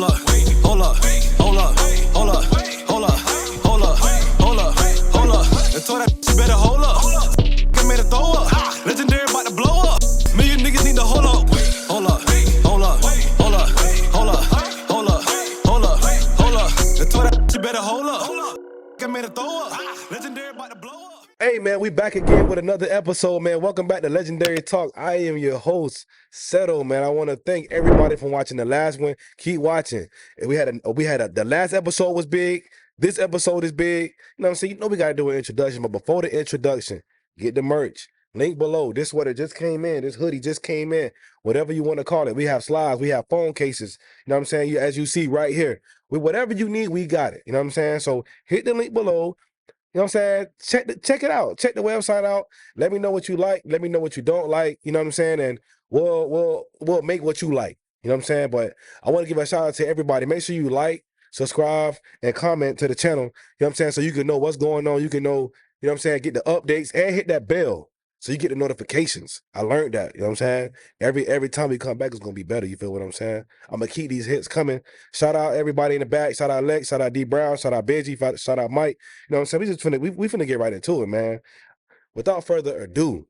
hold up, hold up, hold up, hold up, hold up, hold up, hold up, hold up. And told that you better hold up. Get made a throw up. Legendary about to blow up. Million niggas need to hold up. Hold up, hold up, hold up, hold up, hold up, hold up, hold up. And told that you better hold up. Get made a throw up. Legendary about to blow up. Hey man, we back again with another episode, man. Welcome back to Legendary Talk. I am your host, Settle, man. I want to thank everybody for watching the last one. Keep watching. And the last episode was big. This episode is big. You know what I'm saying? You know we gotta do an introduction, but before the introduction, get the merch. Link below. This sweater just came in. This hoodie just came in. Whatever you want to call it. We have slides. We have phone cases. You know what I'm saying? As you see right here. Whatever you need, we got it. You know what I'm saying? So hit the link below. You know what I'm saying? Check it out. Check the website out. Let me know what you like. Let me know what you don't like. You know what I'm saying? And we'll make what you like. You know what I'm saying? But I want to give a shout out to everybody. Make sure you like, subscribe, and comment to the channel. You know what I'm saying? So you can know what's going on. You can know, you know what I'm saying, get the updates and hit that bell. So you get the notifications. I learned that. You know what I'm saying? Every time we come back, it's gonna be better. You feel what I'm saying? I'm gonna keep these hits coming. Shout out everybody in the back. Shout out Lex. Shout out D Brown. Shout out Benji. Shout out Mike. You know what I'm saying? We finna get right into it, man. Without further ado,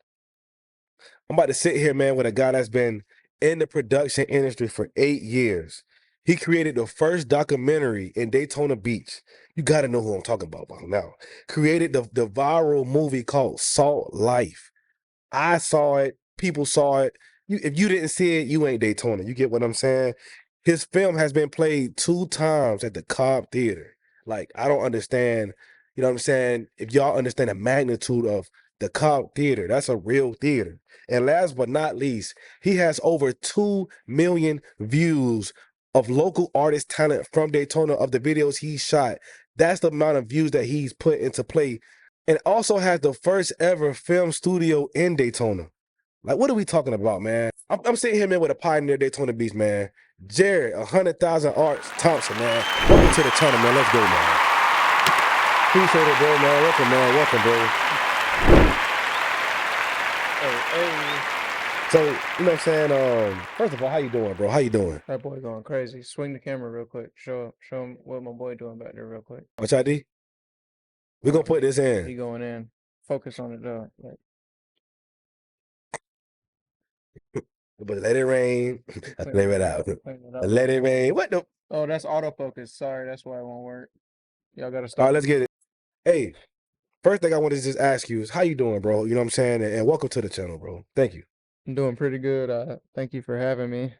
I'm about to sit here, man, with a guy that's been in the production industry for 8 years. He created the first documentary in Daytona Beach. You gotta know who I'm talking about by now. Created the viral movie called Salt Life. I saw it. People saw it. If you didn't see it, you ain't Daytona. You get what I'm saying? His film has been played 2 times at the Cobb Theater. Like, I don't understand. You know what I'm saying? If y'all understand the magnitude of the Cobb Theater, that's a real theater. And last but not least, he has over 2 million views of local artist talent from Daytona of the videos he shot. That's the amount of views that he's put into play. And also has the first ever film studio in Daytona. Like, what are we talking about, man? I'm sitting here, man, with a pioneer Daytona Beach, man. Jared, 100,000 Arts Thompson, man. Welcome to the channel, man. Let's go, man. Appreciate it, bro, man. Welcome, man. Welcome, bro. Hey. So, you know what I'm saying? First of all, how you doing, bro? How you doing? That boy going crazy. Swing the camera real quick. Show him what my boy doing back there real quick. What y'all do? We're going to put this He in. going in. Focus on it though. Like, But let it rain. Let it out. Let it rain. What the? Oh, that's autofocus. Sorry, that's why it won't work. Y'all gotta All stop. right, let's get it. Hey, first thing I wanted to just ask you is how you doing, bro? You know what I'm saying? And welcome to the channel, bro. Thank you. I'm doing pretty good. Thank you for having me.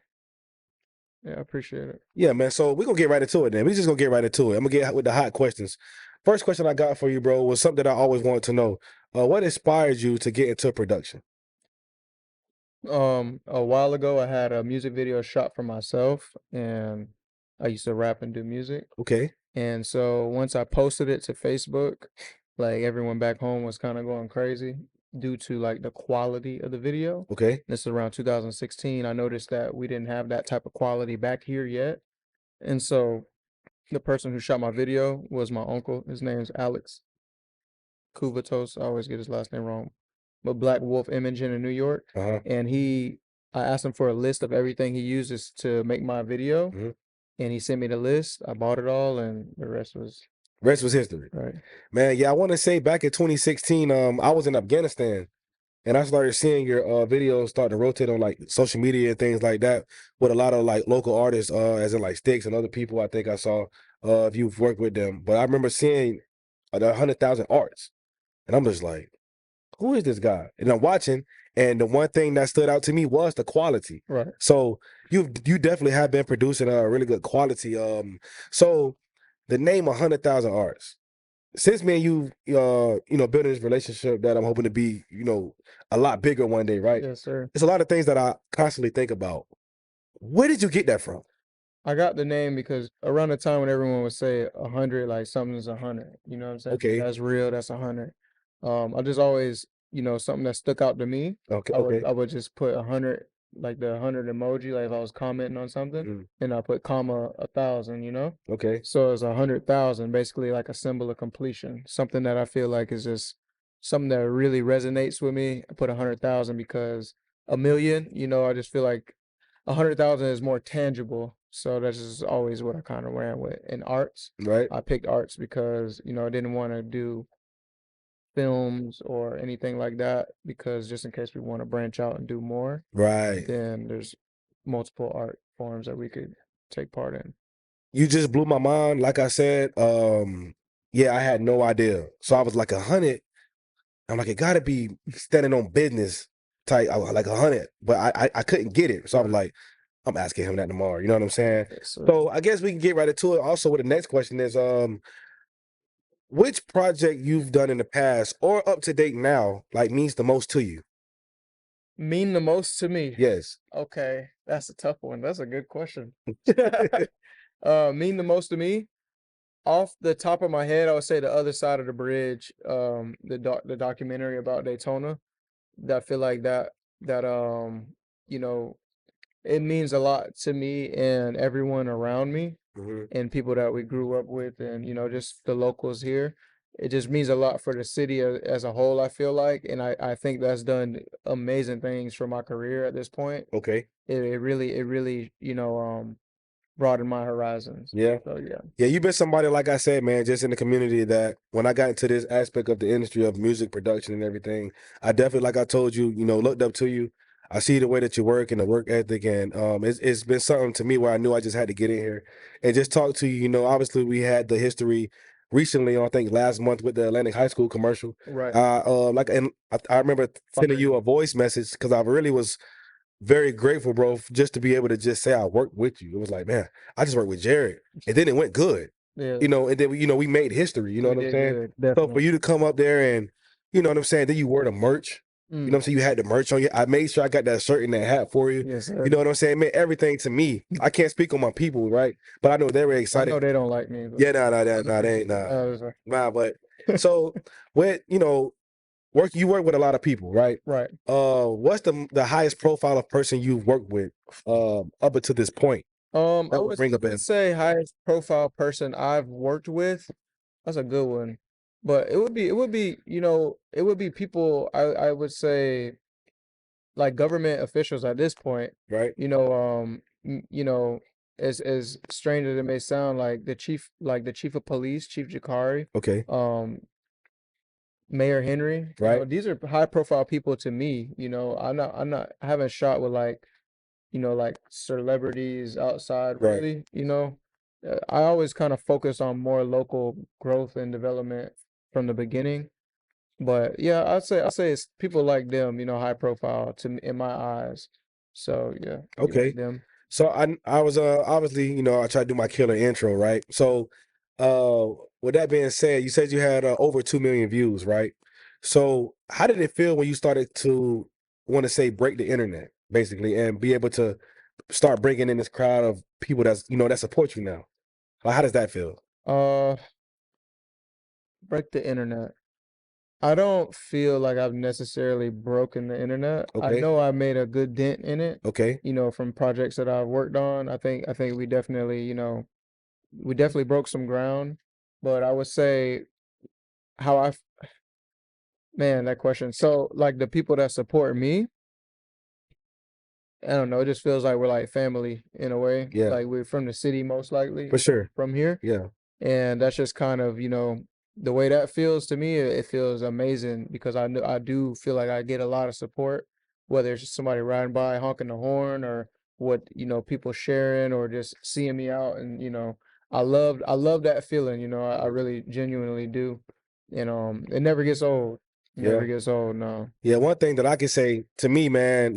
Yeah, I appreciate it. Yeah, man. So we're going to get right into it then. We're just going to get right into it. I'm going to get with the hot questions. First question I got for you, bro, was something that I always wanted to know. What inspired you to get into production? A while ago I had a music video shot for myself, and I used to rap and do music. Okay. And so once I posted it to Facebook, like everyone back home was kind of going crazy due to like the quality of the video. Okay. This is around 2016. I noticed that we didn't have that type of quality back here yet. And so the person who shot my video was my uncle. His name's Alex Kuvatos. I always get his last name wrong. But Black Wolf Imaging in New York. Uh-huh. And I asked him for a list of everything he uses to make my video. Mm-hmm. And he sent me the list. I bought it all, and the rest was history. right. Man, yeah, I want to say back in 2016, I was in Afghanistan, and I started seeing your videos start to rotate on like social media and things like that with a lot of like local artists, as in like Sticks and other people. I think I saw if you've worked with them, but I remember seeing the 100,000 Arts, and I'm just like, who is this guy? And I'm watching, and the one thing that stood out to me was the quality. Right. So you definitely have been producing a really good quality. So the name 100,000 Arts. Since me and you, building this relationship that I'm hoping to be, a lot bigger one day, right? Yes, sir. It's a lot of things that I constantly think about. Where did you get that from? I got the name because around the time when everyone would say 100, like something's 100. You know what I'm saying? Okay. That's real. That's 100. I just always, something that stuck out to me. Okay. I would just put 100, like the 100 emoji, like if I was commenting on something, and I put comma 1,000. Okay. So it's 100,000, basically like a symbol of completion. Something that I feel like is just something that really resonates with me. I put 100,000 because a million, I just feel like 100,000 is more tangible. So that's just always what I kind of ran with. In arts, Right. I picked arts because, I didn't want to do films or anything like that because just in case we want to branch out and do more, Right. then there's multiple art forms that we could take part in. You just blew my mind. Like I said, yeah, I had no idea. So I was like 100. I'm like, it gotta be standing on business type. I was like 100, but I couldn't get it. So I was like, I'm asking him that tomorrow. You know what I'm saying? Yes, sir. So I guess we can get right into it. Also, what the next question is, which project you've done in the past or up to date now, like means the most to you? Mean the most to me? Yes. Okay, that's a tough one. That's a good question. Mean the most to me? Off the top of my head, I would say The Other Side of the Bridge, the documentary about Daytona. That I feel like that you know, it means a lot to me and everyone around me Mhm. and people that we grew up with and just the locals here. It just means a lot for the city as a whole, I feel like, and I think that's done amazing things for my career at this point. Okay. It really broadened my horizons. Yeah. So yeah. Yeah, you've been somebody, like I said, man, just in the community that when I got into this aspect of the industry of music production and everything, I definitely, like I told you, looked up to you. I see the way that you work and the work ethic, and it's been something to me where I knew I just had to get in here and just talk to you. Obviously we had the history recently, I think last month with the Atlantic High School commercial. Right. And I remember sending you a voice message because I really was very grateful, bro, just to be able to just say I worked with you. It was like, man, I just worked with Jared, and then it went good, Yeah, and then we made history. You know we what I'm did saying? good. So for Definitely. you to come up there and what I'm saying, then you wore the merch. You know what I'm saying? You had the merch on you. I made sure I got that shirt and that hat for you. Yes, You sir. know what I'm saying? It meant everything to me. I can't speak on my people, right? But I know they were I excited. know they don't like me, but Yeah, nah, they ain't sorry. nah. But so with you work with a lot of people, right? Right. What's the highest profile of person you've worked with up until this point? I That would would bring up in. say highest profile person I've worked with. That's a good one. But it would be people I would say like government officials at this point. Right. You know, as strange as it may sound, like the chief of police, Chief Jakari, Okay. um, Mayor Henry. Right. These are high profile people to me. I haven't shot with like celebrities outside Right. really. I always kind of focus on more local growth and development from the beginning. But yeah, I'd say it's people like them, high profile to me in my eyes. So yeah, you like Okay. them. So I was obviously I tried to do my killer intro, right? So uh with that being said, you said you had over 2 million views, right? So how did it feel when you started to want to say break the internet, basically, and be able to start bringing in this crowd of people that support you now? Like, how does that feel? Uh, Break the internet. I don't feel like I've necessarily broken the internet. I Okay. know I made a good dent in it, Okay. from projects that I've worked on. I think we definitely broke some ground. But I would say how man, that question. So like the people that support me, I don't know, it just feels like we're like family in a way. Yeah, Like we're from the city most likely for sure. from here. Yeah. And that's just kind of, the way that feels to me, it feels amazing because I do feel like I get a lot of support, whether it's just somebody riding by honking the horn or what, people sharing or just seeing me out. And, I love that feeling, I really genuinely do. And it never gets old. Yeah. Never gets old, no. Yeah, one thing that I can say to me, man,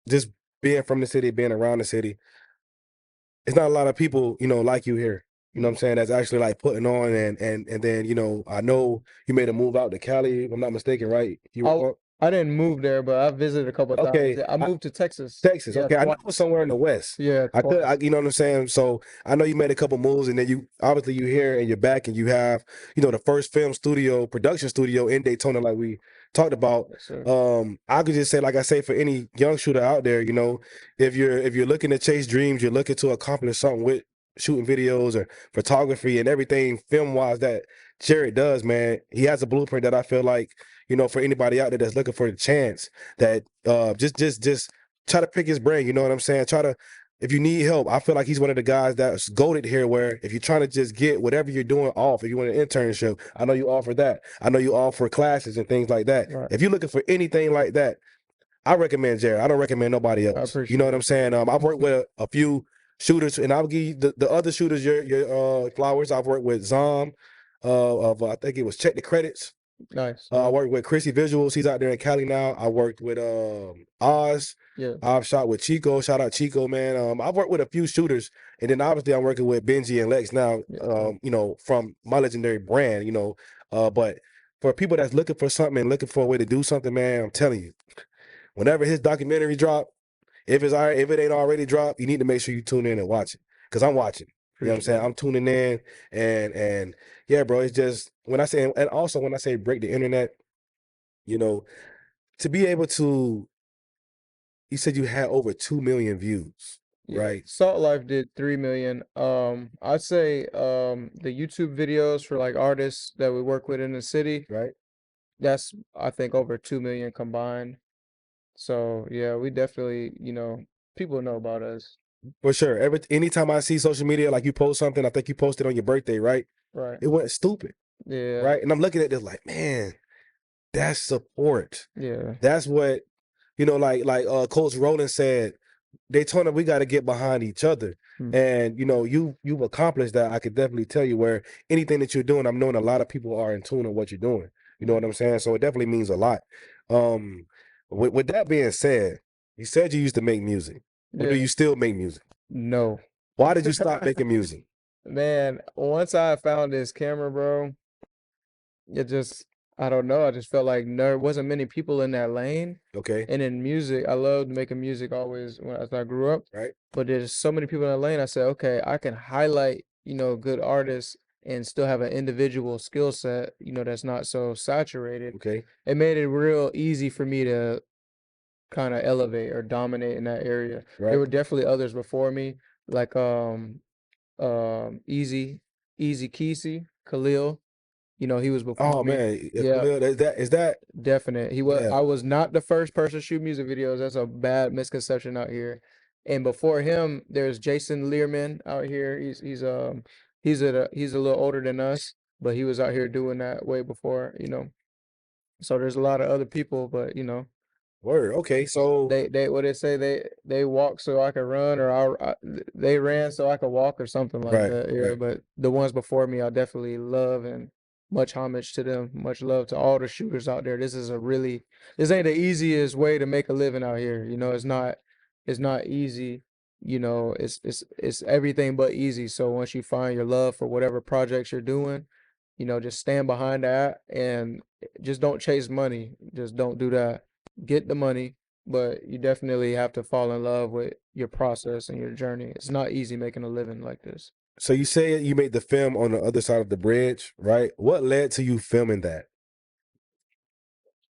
just being from the city, being around the city, it's not a lot of people, like you here. You know what I'm saying? That's actually like putting on and then, I know you made a move out to Cali, if I'm not mistaken, right? You were I going, I didn't move there, but I visited a couple of times. okay. Yeah, I moved to Texas. Texas. Yeah, Okay, I know it was twice. somewhere in the West. Yeah, twice. You know what I'm saying? So I know you made a couple moves, and then you obviously you here and you're back, and you have, the first film studio, production studio in Daytona, like we talked about. Yes, sir. I could just say, like I say, for any young shooter out there, if you're looking to chase dreams, you're looking to accomplish something with shooting videos or photography and everything film wise that Jared does, man. He has a blueprint that I feel like, for anybody out there that's looking for the chance that just try to pick his brain, you know what I'm saying? Try to if you need help, I feel like he's one of the guys that's goated here. Where if you're trying to just get whatever you're doing off, if you want an internship, I know you offer that. I know you offer classes and things like that. Right. If you're looking for anything like that, I recommend Jared. I don't recommend nobody I else. appreciate You know what I'm saying? I've worked with a few shooters, and I'll give you the other shooters your flowers. I've worked with Zom, of I think it was Check the Credits. Nice. I worked with Chrissy Visuals. He's out there in Cali now. I worked with Oz. Yeah. I've shot with Chico. Shout out Chico, man. I've worked with a few shooters, and then obviously I'm working with Benji and Lex now. Yeah. You know, from my legendary brand. You know, but for people that's looking for something and looking for a way to do something, man, I'm telling you, whenever his documentary drop, if it ain't already dropped, you need to make sure you tune in and watch it, because I'm watching. You know what I'm saying? I'm tuning in, and yeah, bro. It's just when I say, and also when I say break the internet, you know, to be able to, you said you had over 2 million views, Yeah. right? Salt Life did 3 million. I'd say the YouTube videos for like artists that we work with in the city, Right. that's I think over 2 million combined. So yeah, we definitely, people know about us. For sure. Anytime I see social media, like you post something, I think you posted on your birthday, right? Right. It went stupid, Yeah. right? And I'm looking at this like, man, that's support. Yeah. That's what, like Coach Rowland said, Daytona, we got to get behind each other. Hmm. And you've accomplished that. I could definitely tell you, where anything that you're doing, I'm knowing a lot of people are in tune on what you're doing. You know what I'm saying? So it definitely means a lot. With that being said, you said you used to make music. Or do Yeah. you still make music? No. Why did you stop making music? Man, once I found this camera, bro, it just, I don't know. I just felt like there wasn't many people in that lane. Okay. And in music, I loved making music always as I grew up. Right. But there's so many people in that lane. I said, okay, I can highlight, good artists and still have an individual skill set, that's not so saturated. Okay. It made it real easy for me to kind of elevate or dominate in that area. Right. There were definitely others before me, like Easy Kesey, Khalil. He was before Oh me. man. Yeah. Khalil, is that Definite. He was. Yeah. I was not the first person to shoot music videos. That's a bad misconception out here. And before him, there's Jason Learman out here. He's a little older than us, but he was out here doing that way before. So there's a lot of other people, but word? Okay. So they what they say, they walk so I could run, or they ran so I could walk, or something like Right, that. Yeah, right. but the ones before me, I definitely love, and much homage to them. Much love to all the shooters out there. This ain't the easiest way to make a living out here. It's not easy. It's everything but easy. So once you find your love for whatever projects you're doing, just stand behind that, and just don't chase money. Just don't do that. Get the money, but you definitely have to fall in love with your process and your journey. It's not easy making a living like this. So you say you made the film on the other side of the bridge, right? What led to you filming that?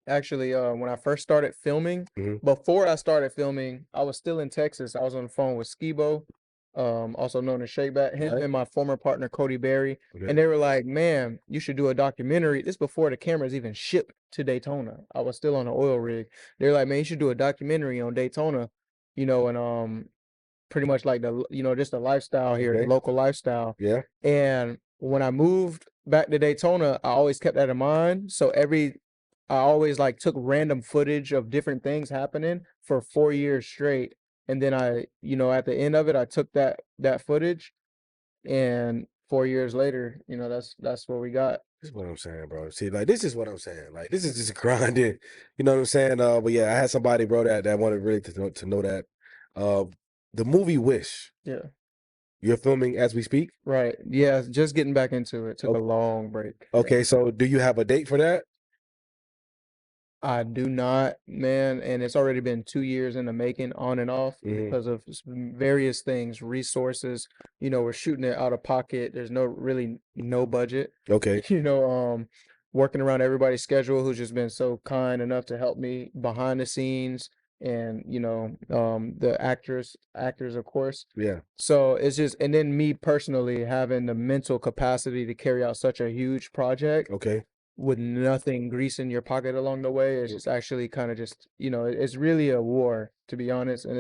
Actually, when I first started filming, Mhm. before I started filming, I was still in Texas. I was on the phone with Skibo, also known as Shakeback, him Right. and my former partner Cody Berry, Okay. and they were like, "Man, you should do a documentary." This before the cameras even shipped to Daytona. I was still on an oil rig. They're like, "Man, you should do a documentary on Daytona," and pretty much like just the lifestyle here, the Okay. local lifestyle. Yeah. And when I moved back to Daytona, I always kept that in mind. So I always like took random footage of different things happening for 4 years straight. And then at the end of it, I took that footage, and 4 years later, that's what we got. This is what I'm saying, bro. See, like, this is what I'm saying. Like, this is just grinding. You know what I'm saying? But yeah, I had somebody, bro, that wanted really to know that. The movie Wish, Yeah. you're filming as we speak. Right. Yeah. Just getting back into it. Took a Okay. long break. Yeah. Okay, so do you have a date for that? I do not, man, and it's already been 2 years in the making, on and off, Mhm. because of various things, resources. We're shooting it out of pocket. There's no budget. Okay. Working around everybody's schedule, who's just been so kind enough to help me behind the scenes, and the actors, of course. Yeah. So it's just, and then me personally having the mental capacity to carry out such a huge project Okay. with nothing greasing your pocket along the way. It's just actually kind of just, it's really a war, to be honest. And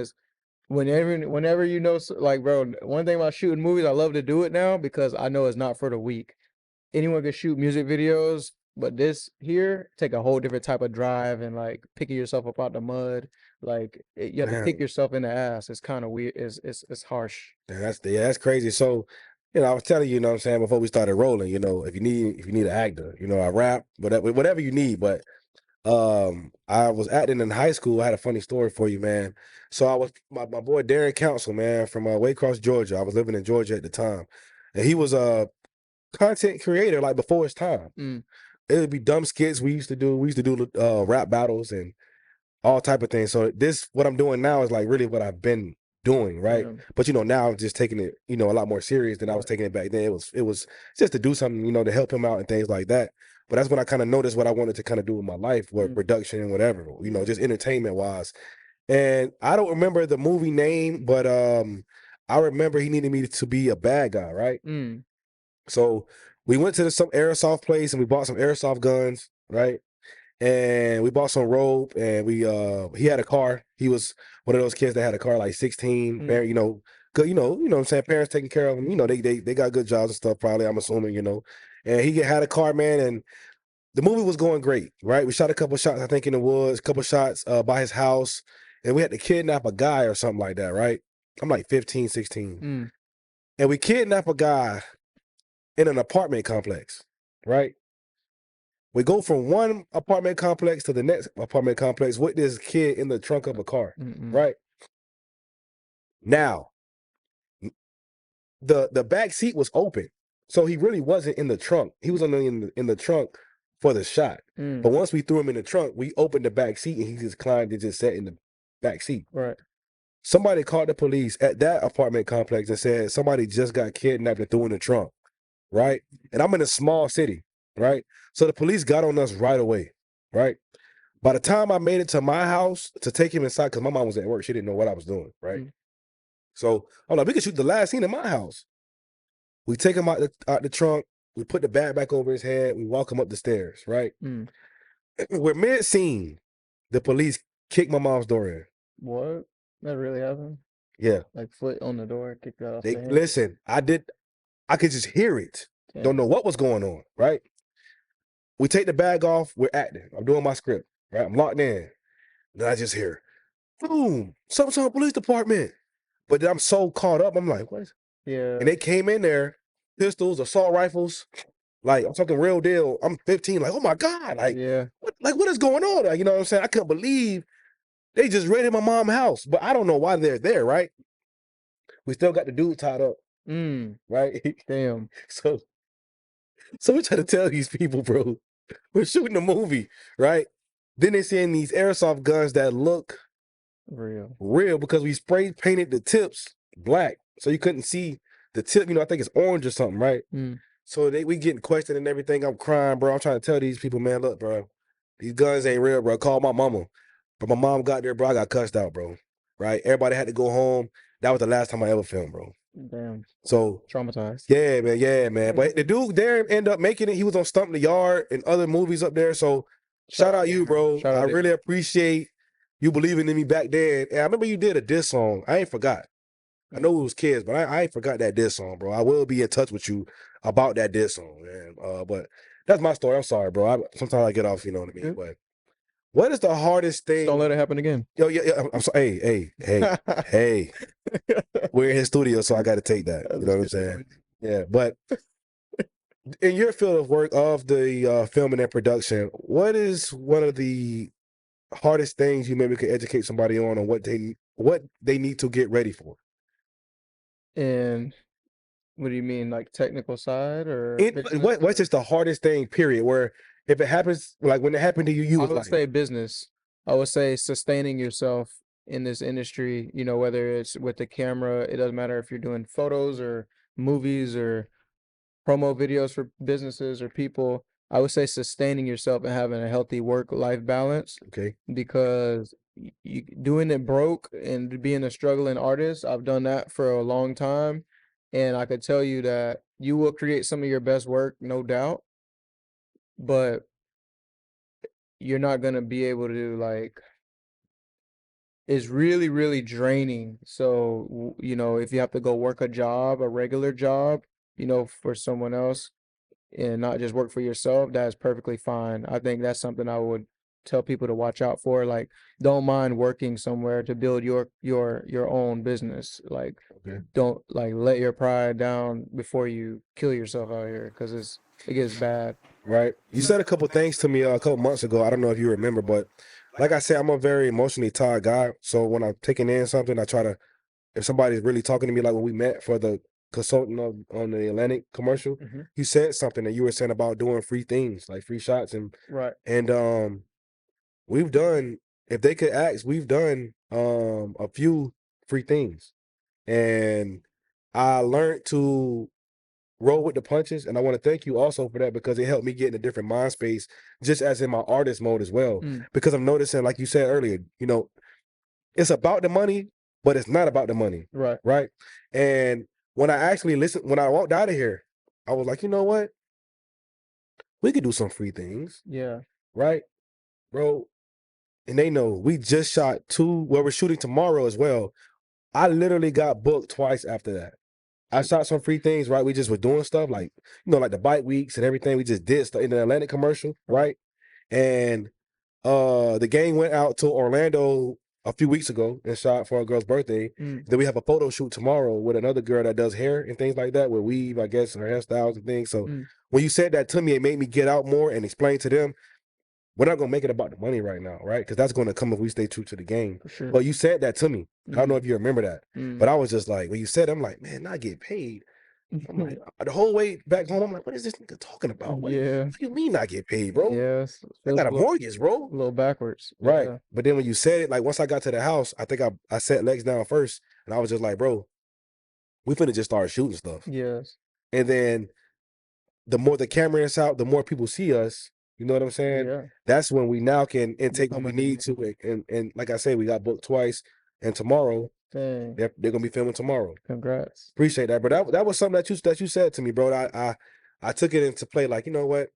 Whenever you know, like, bro, one thing about shooting movies, I love to do it now because I know it's not for the weak. Anyone can shoot music videos, but this here take a whole different type of drive and like picking yourself up out the mud. Like you have to kick Man, yourself in the ass. It's kind of weird. It's harsh. that's crazy. So, I was telling you, you know what I'm saying, before we started rolling, if you need an actor, I rap, whatever you need. But I was acting in high school. I had a funny story for you, man. So I was my boy Darren Council, man, from Waycross, Georgia. I was living in Georgia at the time, and he was a content creator like before his time. Mm, It would be dumb skits we used to do. We used to do rap battles and all type of things. So what I'm doing now is like really what I've been doing, right? yeah, But now I'm just taking it, a lot more serious than I was right. taking it back then. It was just to do something, to help him out and things like that. But that's when I kind of noticed what I wanted to kind of do in my life, with Mm, production and whatever, just entertainment wise. And I don't remember the movie name, but I remember he needed me to be a bad guy, right? mm, So we went to some airsoft place and we bought some airsoft guns, right? And we bought some rope, and he had a car. He was one of those kids that had a car like 16, mm, parent, good, what I'm saying, parents taking care of him, they got good jobs and stuff, probably, I'm assuming, and he had a car, man, and the movie was going great, right? We shot a couple shots, I think, in the woods, a couple shots by his house, and we had to kidnap a guy or something like that, right? I'm like 15, 16. mm, And we kidnap a guy in an apartment complex, right? We go from one apartment complex to the next apartment complex with this kid in the trunk of a car, mm, right? Now, the back seat was open, so he really wasn't in the trunk. He was only in the trunk for the shot. mm, But once we threw him in the trunk, we opened the back seat and he just climbed and just sat in the back seat. right. Somebody called the police at that apartment complex and said somebody just got kidnapped and threw in the trunk, right? And I'm in a small city, right? So the police got on us right away, right? By the time I made it to my house to take him inside, because my mom was at work, she didn't know what I was doing, right? Mm, So I'm like, we could shoot the last scene in my house. We take him out the trunk, we put the bag back over his head, we walk him up the stairs, right? mm. We're mid-scene, the police kick my mom's door in. What? That really happened? Yeah. Like foot on the door, kicked that off They the head. listen, I could just hear it. Don't Damn. know what was going on, right? We take the bag off, we're acting. I'm doing my script, right? I'm locked in. Then I just hear, boom, some police department. But then I'm so caught up, I'm like, what is Yeah. And they came in there, pistols, assault rifles. Like, I'm talking real deal. I'm 15, like, oh my God, Yeah. what is going on? Like, you know what I'm saying? I couldn't believe they just raided my mom's house, but I don't know why they're there, right? We still got the dude tied up, Mm. right? Damn. So we try to tell these people, bro, we're shooting a movie, right? Then they send these airsoft guns that look Real. because we spray painted the tips black, so you couldn't see the tip. I think it's orange or something, right? Mm. So we getting questioned and everything. I'm crying, bro. I'm trying to tell these people, man, look, bro, these guns ain't real, bro. Call my mama. But my mom got there, bro. I got cussed out, bro. Right? Everybody had to go home. That was the last time I ever filmed, bro. Damn. So Traumatized. yeah, man. But the dude there ended up making it. He was on Stump the Yard and other movies up there. So shout out you, bro. Shout I out to- really appreciate you believing in me back then. And I remember you did a diss song. I ain't forgot. I know it was kids, but I ain't forgot that diss song, bro. I will be in touch with you about that diss song, man. But that's my story. I'm sorry, bro. Sometimes I get off, you know what I mean? Yeah. But what is the hardest Just thing? don't let it happen again. Yo, yeah. I'm sorry. Hey. We're in his studio, so I got to take that. You know what I'm saying? Yeah, but in your field of work of the filming and production, what is one of the hardest things you maybe could educate somebody on what they need to get ready for? And what do you mean, like technical side or business What's just the hardest thing, period, where if it happens, like when it happened to you, you I was would like, say business. I would say sustaining yourself in this industry, whether it's with the camera, it doesn't matter if you're doing photos or movies or promo videos for businesses or people. I would say sustaining yourself and having a healthy work-life balance okay, because you doing it broke and being a struggling artist, I've done that for a long time. And I could tell you that you will create some of your best work, no doubt, but you're not gonna be able to like is really, really draining. So, you know, if you have to go work a job, a regular job, you know, for someone else and not just work for yourself, that's perfectly fine. I think that's something I would tell people to watch out for. Like, don't mind working somewhere to build your own business. Like, Okay. don't like let your pride down before you kill yourself out here because it gets bad. Right. You said a couple things to me a couple months ago. I don't know if you remember, but like I said, I'm a very emotionally tired guy. So when I'm taking in something, I try to, if somebody's really talking to me, like when we met for the consultant on the Atlantic commercial, you said something that you were saying about doing free things, like free shots, Right. and we've done, if they could ask, we've done a few free things, and I learned to roll with the punches, and I want to thank you also for that because it helped me get in a different mind space, just as in my artist mode as well. Because I'm noticing, like you said earlier, you know, it's about the money, but it's not about the money, Right. right? And when I actually listened, when I walked out of here, I was like, you know what? We could do some free things, Yeah. right, bro? And they know we just shot two. Well, we're shooting tomorrow as well. I literally got booked twice after that. I shot some free things, right? We just were doing stuff like, you know, like the bike weeks and everything. We just did stuff in the Atlantic commercial, right? And the gang went out to Orlando a few weeks ago and shot for a girl's birthday. Then we have a photo shoot tomorrow with another girl that does hair and things like that, with weave, I guess, and her hairstyles and things. So when you said that to me, it made me get out more and explain to them, we're not gonna make it about the money right now, right? Because that's gonna come if we stay true to the game. For sure. But you said that to me. I don't know if you remember that, but I was just like, when you said it, I'm like, man, not get paid. I'm like, the whole way back home, I'm like, what is this nigga talking about? What do you mean not get paid, bro? Yes. I got a mortgage, bro. A little backwards. Right. Yeah. But then when you said it, like once I got to the house, I think I sat Lex down first, and I was just like, bro, we finna just start shooting stuff. Yes. And then the more the camera is out, the more people see us. You know what I'm saying? Yeah. That's when we now can intake what we Become a need to. And like I said, we got booked twice. And tomorrow, Dang. they're gonna be filming tomorrow. Congrats. Appreciate that. But that was something that you said to me, bro. I took it into play, like, you know what?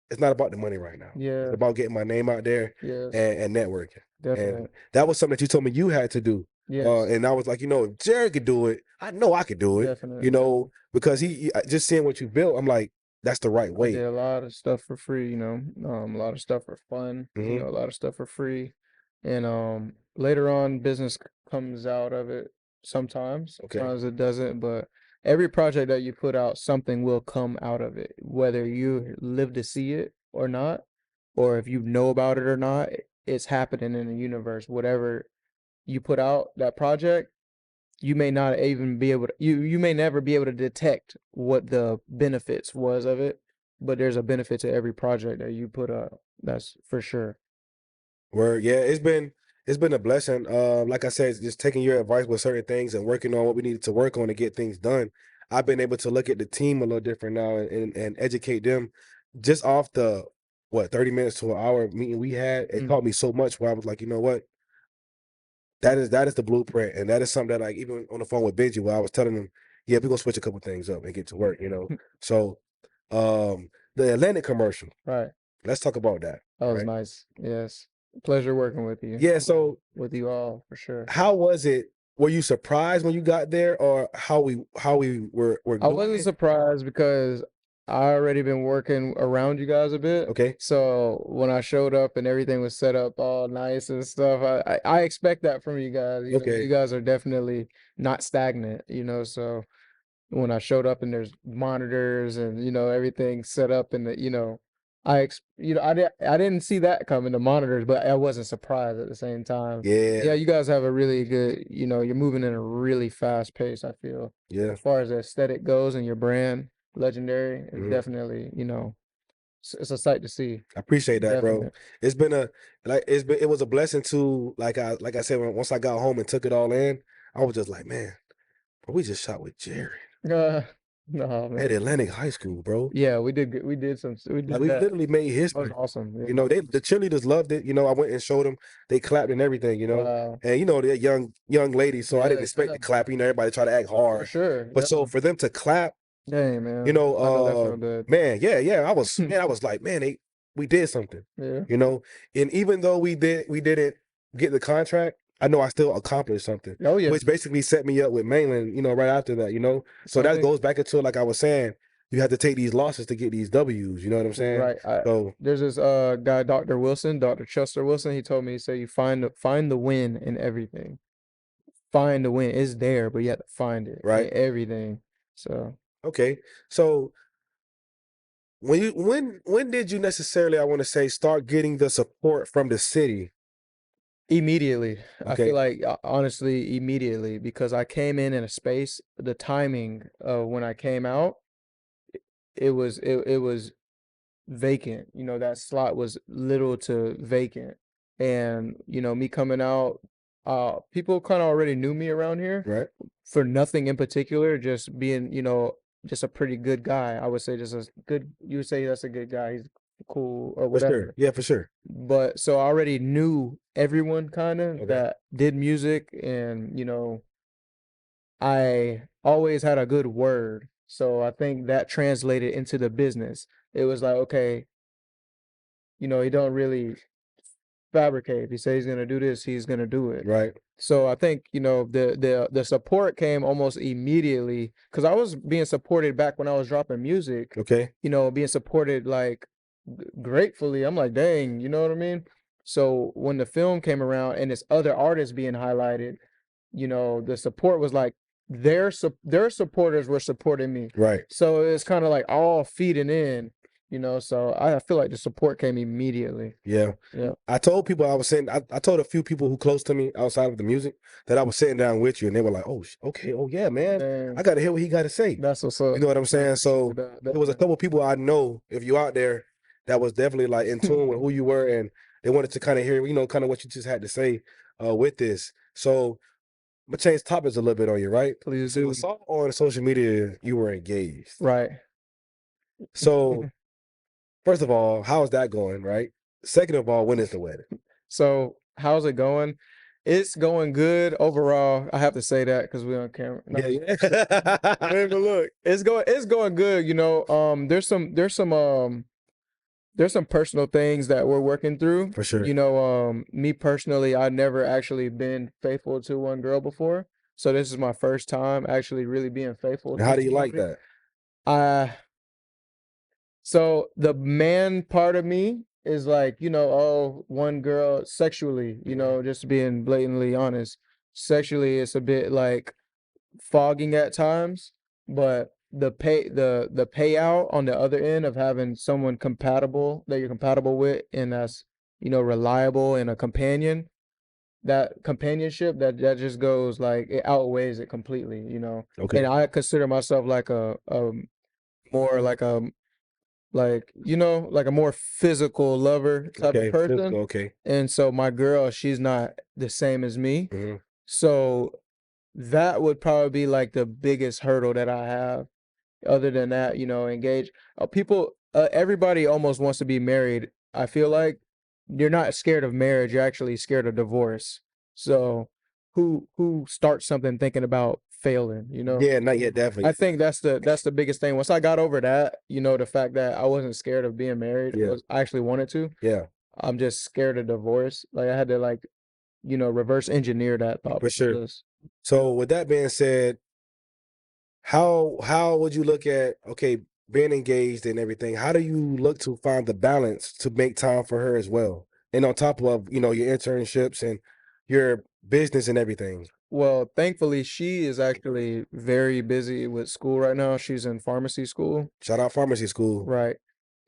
It's not about the money right now. Yeah. It's about getting my name out there Yes. and networking. Definitely. And that was something that you told me you had to do. Yes. And I was like, you know, if Jared could do it, I know I could do it. Definitely. You know, because just seeing what you built, I'm like, that's the right I way. did a lot of stuff for free, you know, a lot of stuff for fun, you know, a lot of stuff for free. And later on, business comes out of it sometimes. Okay. Sometimes it doesn't, but every project that you put out, something will come out of it, whether you live to see it or not, or if you know about it or not, it's happening in the universe. Whatever you put out, that project, you may not even be able to, you may never be able to detect what the benefits was of it, but there's a benefit to every project that you put up. That's for sure. Word, yeah, it's been a blessing. Like I said, just taking your advice with certain things and working on what we needed to work on to get things done. I've been able to look at the team a little different now and educate them just off the 30 minutes to an hour meeting we had. It taught me so much where I was like, you know what? That is the blueprint, and that is something that, like, even on the phone with Benji, where I was telling him, yeah, we're gonna switch a couple things up and get to work, you know. So the Atlantic commercial. Right. Let's talk about that. That was nice. Yes. Pleasure working with you. Yeah, so with you all for sure. How was it? Were you surprised when you got there, or how we were I wasn't surprised because I already been working around you guys a bit. Okay. So when I showed up and everything was set up all nice and stuff, I expect that from you guys. You know, you guys are definitely not stagnant, you know, so when I showed up and there's monitors and, you know, everything set up and, you know, I didn't see that coming, the monitors, but I wasn't surprised at the same time. Yeah. Yeah, you guys have a really good, you know, you're moving in a really fast pace, I feel. Yeah. As far as the aesthetic goes and your brand, Legendary, is definitely, you know, it's a sight to see. I appreciate that, bro. It's been it was a blessing to, like I said, once I got home and took it all in, I was just like, man, bro, we just shot with Jared. No, man. At Atlantic High School, bro. Yeah, we did some. We literally made history. That was awesome. Yeah. You know, the cheerleaders loved it. You know, I went and showed them. They clapped and everything. You know, Wow. and you know they're young ladies, so I didn't expect to clap. You know, everybody try to act hard. For sure. But so for them to clap, dang, man. you know, I know that felt good. man, yeah. I was like, man, we did something. Yeah. You know, and even though we didn't get the contract, I know I still accomplished something, Oh yeah, which basically set me up with mainland, right after that, So I that think goes back into, like I was saying, you have to take these losses to get these W's, you know what I'm saying? right. So, There's this guy, Dr. Wilson, Dr. Chester Wilson. He told me, he said, you find the win in everything. Find the win. It's there, but you have to find it right. in everything. So Okay. So when did you necessarily, I want to say, start getting the support from the city? immediately, I Okay. feel like honestly, immediately, because I came in a space. The timing of when I came out, it was vacant. That slot was little to vacant. And, me coming out, people kind of already knew me around here Right. for nothing in particular, just being, just a pretty good guy. I would say just a good, you would say that's a good guy. He's cool or For sure. whatever. Yeah, for sure. But so I already knew everyone kind of Okay. that did music, and, I always had a good word. So I think that translated into the business. It was like, okay, he don't really fabricate. If he says he's gonna do this, he's gonna do it. Right. So I think, the support came almost immediately, because I was being supported back when I was dropping music, Okay. being supported like gratefully. I'm like, dang, you know what I mean? So when the film came around and this other artist being highlighted, the support was like their supporters were supporting me. Right. So it's kind of like all feeding in, so I feel like the support came immediately. Yeah. Yeah. I told people I told a few people who close to me outside of the music that I was sitting down with you, and they were like, "Oh, okay, oh yeah, man, Man, I got to hear what he got to say." that's what's You up. know what I'm saying? I So appreciate that, there was a definitely. couple people I know, if you out there, that was definitely like in tune with who you were, and they wanted to kind of hear, kind of what you just had to say with this. So I'm gonna change topics a little bit on you, right? Please So I do. saw on social media you were engaged. Right. So first of all, how's that going, right? Second of all, when is the wedding? So how's it going? It's going good overall. I have to say that because we're on camera. No, Yeah, hey, but look, it's going good. There's some personal things that we're working through. for sure. Me personally, I've never actually been faithful to one girl before. So this is my first time actually really being faithful And to how do you like somebody. that? So the man part of me is like, oh, one girl sexually, just being blatantly honest. Sexually, it's a bit like fogging at times, but the payout on the other end of having someone compatible that you're compatible with, and that's, reliable and a companion, that companionship that just goes like it outweighs it completely. Okay. And I consider myself like a more like a more physical lover type of Okay. person. Physical. Okay. And so my girl, she's not the same as me. Hmm. So that would probably be like the biggest hurdle that I have. Other than that, engage everybody almost wants to be married. I feel like you're not scared of marriage, you're actually scared of divorce. So who starts something thinking about failing? Yeah, not yet. Definitely. I think that's the biggest thing. Once I got over that, the fact that I wasn't scared of being married, Yeah. I actually wanted to. Yeah, I'm just scared of divorce. Like I had to reverse engineer that thought for sure. process. So with that being said, how would you look at, okay, being engaged and everything? How do you look to find the balance to make time for her as well? And on top of, your internships and your business and everything. Well, thankfully, she is actually very busy with school right now. She's in pharmacy school, Shout out pharmacy school. right?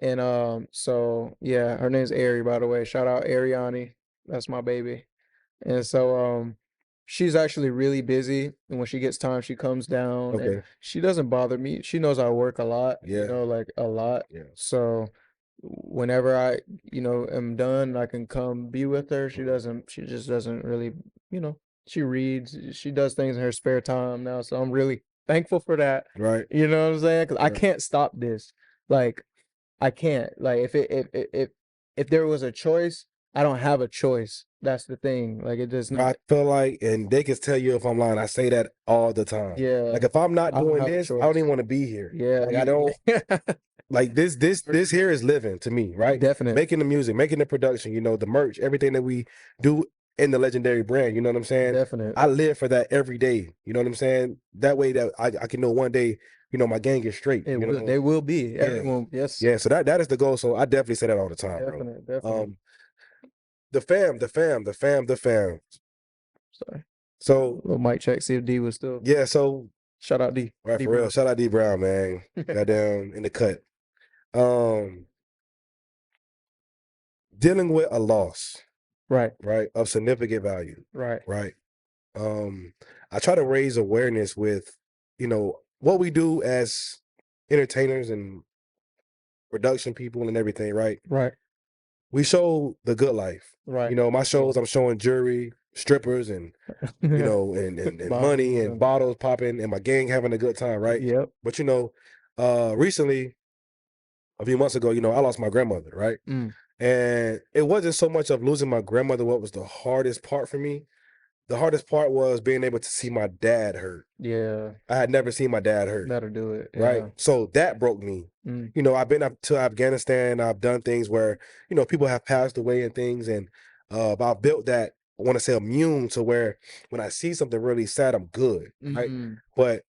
And so yeah, her name's Ari, by the way. Shout out Ariani. That's my baby. And so she's actually really busy, and when she gets time, she comes down, and Okay. she doesn't bother me. She knows I work a lot, Yeah. like a lot. Yeah. So whenever I, am done, I can come be with her. She just doesn't really, she reads, she does things in her spare time now. So I'm really thankful for that. Right. You know what I'm saying? 'Cause I Right. can't stop this. Like I can't. Like if there was a choice, I don't have a choice. That's the thing. Like it does I not. feel like, and they can tell you if I'm lying, I say that all the time. Yeah. Like if I'm not I don't doing have a this, I don't choice. even want to be here. Yeah. Like I don't like this here is living to me, right? Definite. Making the music, making the production, the merch, everything that we do in the legendary brand. You know what I'm saying? Definite. I live for that every day. You know what I'm saying? That way that I can know one day, my gang is straight. It You will. know? They will be. Yeah. Everyone. Yes. Yeah. So that is the goal. So I definitely say that all the time, bro. Definite. Definite. The fam. Sorry. So Little mic check. See if D was still. yeah, so Shout out D. right, D for real. Brown. Shout out D Brown, man. Goddamn in the cut. Dealing with a loss, Right. right, of significant value, Right. right? I try to raise awareness with, what we do as entertainers and production people and everything, right? Right. We show the good life. Right. My shows, I'm showing jewelry, strippers, and and money and bottles popping, and my gang having a good time, right? Yep. But recently, a few months ago, I lost my grandmother, right? And it wasn't so much of losing my grandmother what was the hardest part for me. The hardest part was being able to see my dad hurt. Yeah. I had never seen my dad hurt. That'll do it. Right. Yeah. So that broke me. I've been up to Afghanistan. I've done things where, people have passed away and things. And I've built that, I want to say, immune to where when I see something really sad, I'm good. Right. But,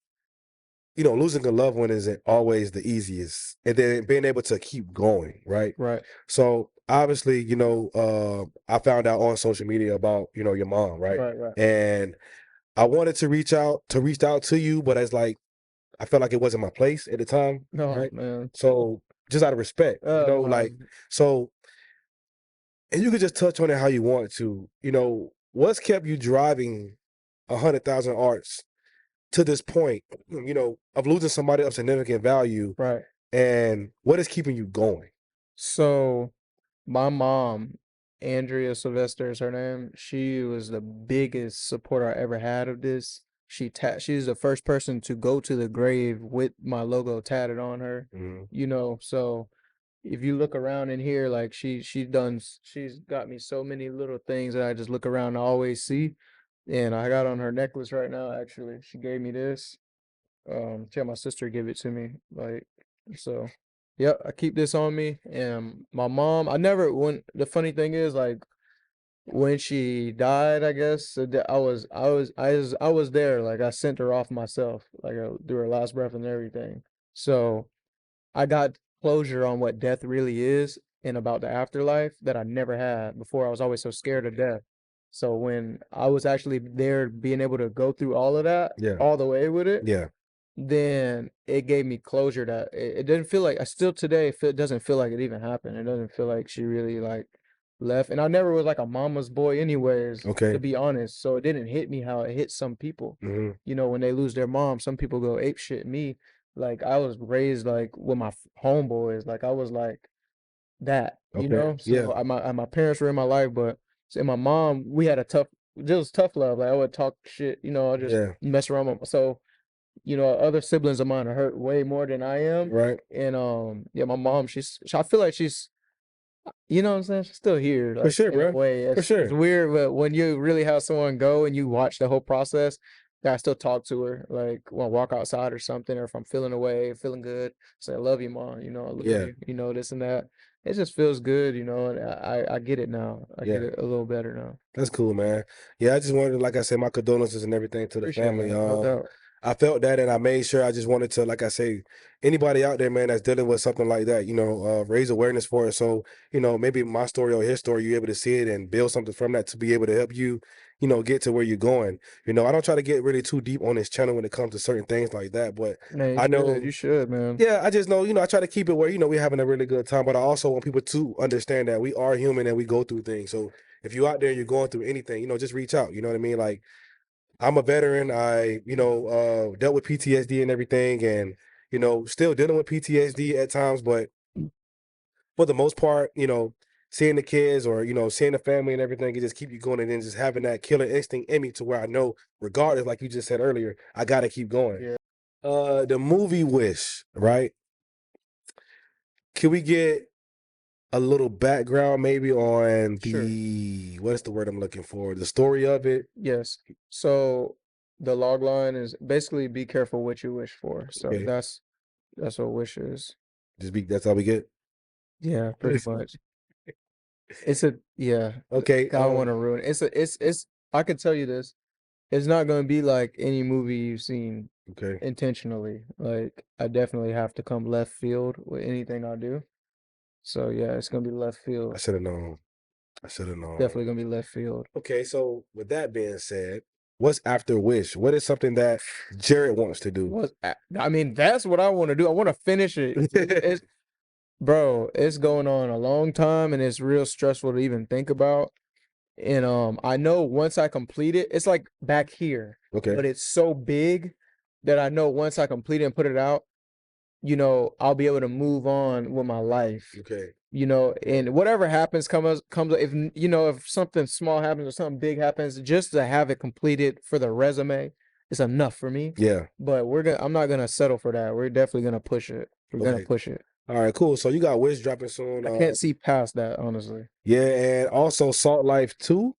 losing a loved one isn't always the easiest. And then being able to keep going. Right. Right. So obviously, I found out on social media about, your mom. Right. Right. And I wanted to reach out to you, but it's like, I felt like it wasn't my place at the time. No, right? man. So just out of respect, so, and you could just touch on it how you want to, what's kept you driving 100,000 arts to this point, of losing somebody of significant value. Right. And what is keeping you going? So my mom, Andrea Sylvester is her name. She was the biggest supporter I ever had of this. She's the first person to go to the grave with my logo tatted on her. So if you look around in here, like she's got me so many little things that I just look around and always see. And I got on her necklace right now, actually. She gave me this. She had my sister give it to me. So yep, I keep this on me. And my mom, the funny thing is, like, when she died, I guess I was there. Like, I sent her off myself, like, through her last breath and everything. So I got closure on what death really is and about the afterlife that I never had before. I was always so scared of death. So when I was actually there, being able to go through all of that, all the way with it, then it gave me closure that it didn't feel like, I still today it doesn't feel like it even happened. It doesn't feel like she really, like, left. And I never was like a mama's boy anyways, to be honest. So it didn't hit me how it hit some people. When they lose their mom, some people go ape shit. Me, like, I was raised like with my homeboys. Like, I was like that, So my parents were in my life, but in my mom, we had just tough love. Like, I would talk shit, I just mess around with. So other siblings of mine are hurt way more than I am. Right. And my mom, I feel like she's, what I'm saying? She's still here. For Like, sure, in a bro. way. For sure. It's weird, but when you really have someone go and you watch the whole process, I still talk to her. Like, when I walk outside or something, or if I'm feeling away, feeling good, say, I love you, Mom. I love you, this and that. It just feels good, and I get it now. I get it a little better now. That's cool, man. Yeah, I just wanted, like I said, my condolences and everything to the Appreciate family. it, man. No doubt. I felt that, and I made sure I just wanted to, like I say, anybody out there, man, that's dealing with something like that, raise awareness for it. So, maybe my story or his story, you're able to see it and build something from that to be able to help you, get to where you're going. I don't try to get really too deep on this channel when it comes to certain things like that, but Man, I know you should, man. Yeah, I just know, I try to keep it where, we're having a really good time, but I also want people to understand that we are human and we go through things. So if you're out there and you're going through anything, just reach out. You know what I mean? Like, I'm a veteran. I, dealt with PTSD and everything, and, still dealing with PTSD at times, but for the most part, seeing the kids or, seeing the family and everything, it just keep you going, and then just having that killer instinct in me to where I know, regardless, like you just said earlier, I got to keep going. Yeah. The movie Wish, right? Can we get a little background maybe on what is the word I'm looking for? The story of it? Yes. So the log line is basically, be careful what you wish for. So that's what Wish is. That's all we get? Yeah, pretty much. It's a yeah. Okay. I don't want to ruin it. It's I can tell you this. It's not gonna be like any movie you've seen Okay. intentionally. Like I definitely have to come left field with anything I do. So yeah, it's gonna be left I field. should have known. I should have known. Definitely gonna be left field. Okay, so with that being said, what's after Wish? What is something that Jared wants to do? I mean, that's what I want to do. I want to finish it. It's bro, it's going on a long time and it's real stressful to even think about. And I know once I complete it, it's like back here, Okay. but it's so big that I know once I complete it and put it out, I'll be able to move on with my life. Okay. And whatever happens comes if if something small happens or something big happens, just to have it completed for the resume is enough for me. Yeah. But I'm not gonna settle for that. We're definitely gonna push it. We're gonna Okay. push it. All right, cool. So you got Wish dropping soon. I can't see past that, honestly. Yeah, and also Salt Life 2.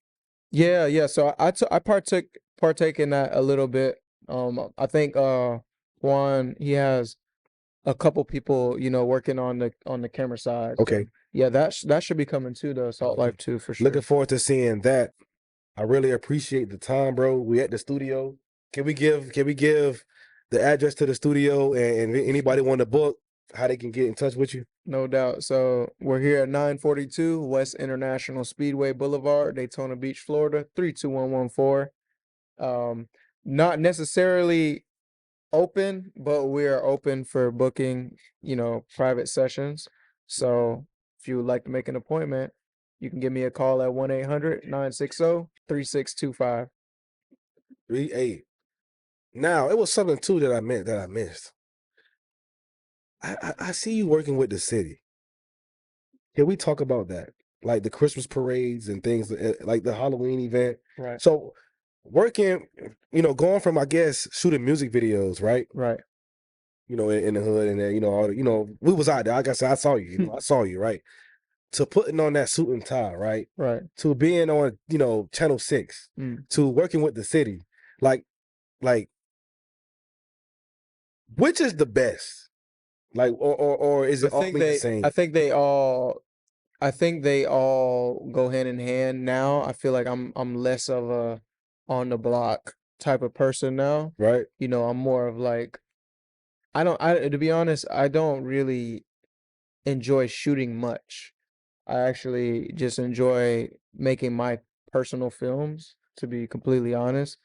Yeah. So I partake in that a little bit. I think Juan, he has a couple people, working on the camera side. So, Okay. yeah, that should be coming too, though. Salt Life 2 for sure. Looking forward to seeing that. I really appreciate the time, bro. We at the studio. Can we give the address to the studio and if anybody want to book, how they can get in touch with you? No doubt. So we're here at 942 West International Speedway Boulevard, Daytona Beach, Florida, 32114. Not necessarily open, but we are open for booking, private sessions. So if you would like to make an appointment, you can give me a call at 1-800-960-3625. 3-8. Now, it was something too that I missed. I see you working with the city. Can we talk about that? Like the Christmas parades and things like the Halloween event. Right. So working, going from, I guess, shooting music videos, right? Right. In the hood and then, all we was out there. Like I said, I saw you, I saw you, right? To putting on that suit and tie, right? Right. To being on, Channel 6, to working with the city. Like, which is the best? Like, or is it all the same? I think they all go hand in hand now. I feel like I'm less of a on the block type of person now. Right. I'm more of like to be honest, I don't really enjoy shooting much. I actually just enjoy making my personal films, to be completely honest.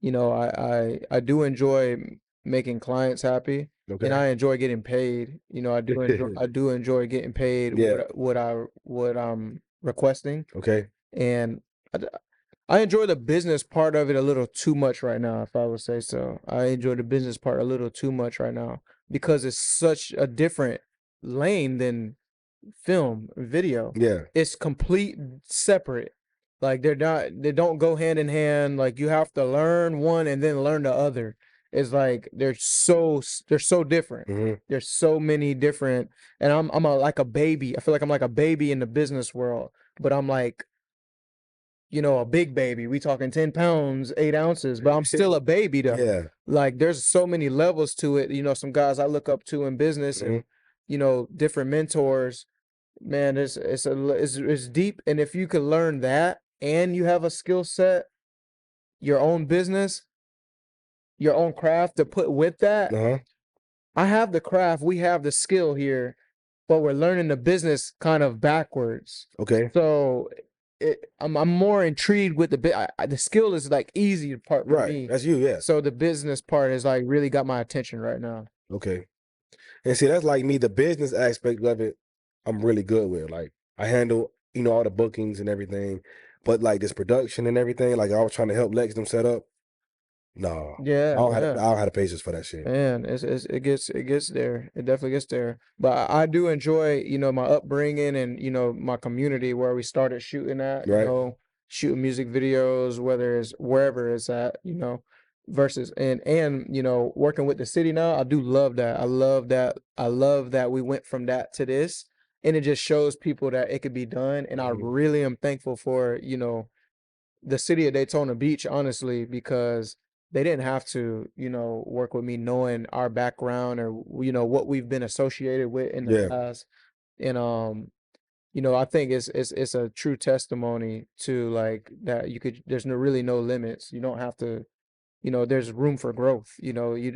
I do enjoy making clients happy. Okay. And I enjoy getting paid. I do enjoy getting paid what I'm requesting. Okay. And I enjoy the business part of it a little too much right now, if I would say so. I enjoy the business part a little too much right now because it's such a different lane than film, video. Yeah. It's complete separate. Like they don't go hand in hand. Like you have to learn one and then learn the other. It's like they're so different. Mm-hmm. There's so many different, and I'm like a baby. I feel like I'm like a baby in the business world, but I'm like, a big baby. We talking 10 pounds, 8 ounces, but I'm still a baby though. Yeah. Like there's so many levels to it. Some guys I look up to in business and, different mentors, man, it's deep. And if you could learn that and you have a skill set, your own business, your own craft to put with that. Uh-huh. I have the craft, we have the skill here, but we're learning the business kind of backwards. Okay. So I'm more intrigued with the skill is like easy part for me. That's you, yeah. So the business part is like really got my attention right now. Okay. And see, that's like me, the business aspect of it, I'm really good with. Like I handle, all the bookings and everything. But like this production and everything, like I was trying to help Lex them set up. No. Yeah. I don't have the patience for that shit. Man, it gets there. It definitely gets there. But I do enjoy, my upbringing and, my community where we started shooting at, Right. Shooting music videos, whether it's wherever it's at, versus and working with the city now. I do love that. I love that we went from that to this, and it just shows people that it could be done. And I really am thankful for, the city of Daytona Beach, honestly, because they didn't have to, work with me knowing our background or, what we've been associated with in the past. And you know, I think it's a true testimony to like that there's really no limits. You don't have to, you know, there's room for growth. You know, you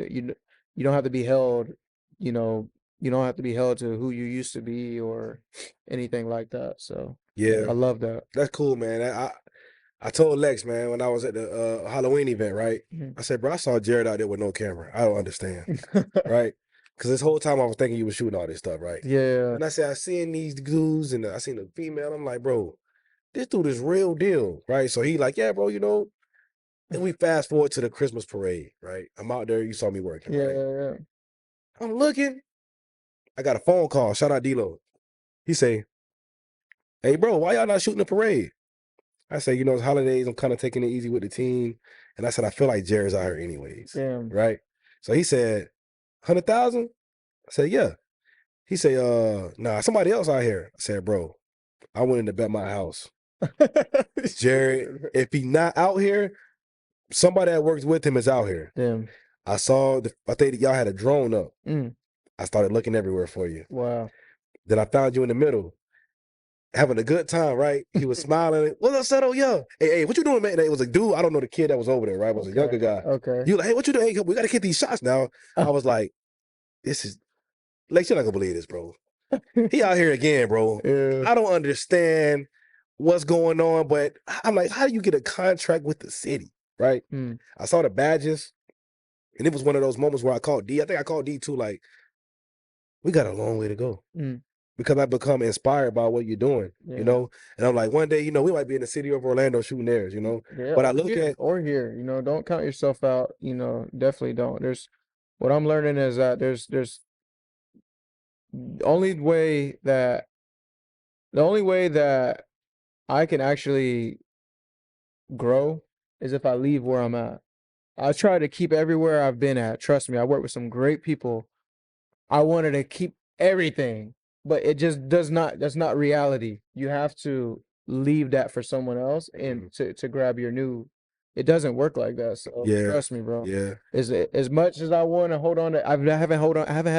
don't have to be held, you know, you don't have to be held to who you used to be or anything like that. So Yeah, I love that. that's cool, man. I told Lex, man, when I was at the Halloween event, right? Mhm. I said, bro, I saw Jared out there with no camera. I don't understand, right? Because this whole time I was thinking you were shooting all this stuff, right? Yeah, And I said, I seen these dudes and I seen the female. I'm like, bro, this dude is real deal, right? So he like, yeah, bro, you know. And we fast forward to the Christmas parade, right? I'm out there. You saw me working, yeah, right? yeah, yeah. I'm looking. I got a phone call. Shout out D-Lo. He say, hey, bro, why y'all not shooting the parade? I say, you know, it's holidays. I'm kind of taking it easy with the team. And I said, I feel like Jared's out here anyways, Damn. right? So he said, 100,000? I said, yeah. He said, nah, somebody else out here. I said, bro, I went in to bet my house. Jared, if he not out here, somebody that works with him is out here. Damn. I think y'all had a drone up. Mm. I started looking everywhere for you. Wow. Then I found you in the middle, having a good time, right? He was smiling. What's up, Settle? Yeah. Hey, what you doing, man? It was a dude. I don't know the kid that was over there, right? It was a younger guy. Okay. You like, hey, what you doing? Hey, we got to get these shots now. I was like, this is, like, you're not going to believe this, bro. He out here again, bro. Yeah. I don't understand what's going on, but I'm like, how do you get a contract with the city, right? Mm. I saw the badges, and it was one of those moments where I called D. I think I called D too, like, we got a long way to go. Mm. Because I become inspired by what you're doing, Yeah. you know? And I'm like, one day, you know, we might be in the city of Orlando shooting theirs, you know? Yeah, But I or look here, at, or here, you know, don't count yourself out, you know, definitely don't. What I'm learning is that there's the only way that I can actually grow is if I leave where I'm at. I try to keep everywhere I've been at. Trust me, I work with some great people. I wanted to keep everything, but it just that's not reality. You have to leave that for someone else and to grab your new. It doesn't work like that. So yeah, trust me, bro. yeah, As much as I want to hold on to, I haven't held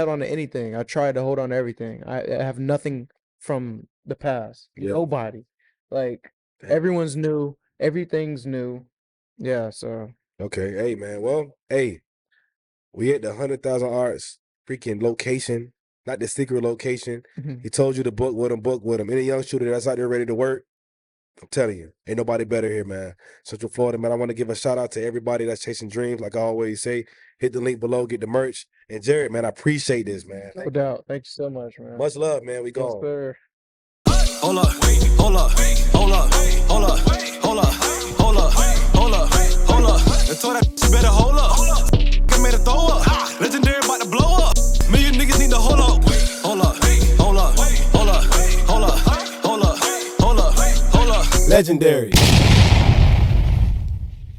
on to anything. I tried to hold on to everything. I have nothing from the past. Yep. Nobody. Like Damn. everyone's new. Everything's new. Yeah. So Okay. Hey, man. Well, hey, we at the 100,000 Arts freaking location, not the secret location. He told you to book with him. Any young shooter that's out there ready to work, I'm telling you, ain't nobody better here, man. Central Florida, man. I want to give a shout out to everybody that's chasing dreams. Like I always say, hit the link below, get the merch. And Jared, man, I appreciate this, man. no doubt. Thank you so much, man. Much love, man. We Yes, gone. sir. Hold up, hold up, hold up, hold up, hold up, hold up, hold up, hold up. And told that bitch better hold up. I made a throw up. Legendary about to blow up. Million niggas need to hold up. Hold up, hold up, hold up, hold up, hold up, hold up, hold up. Legendary.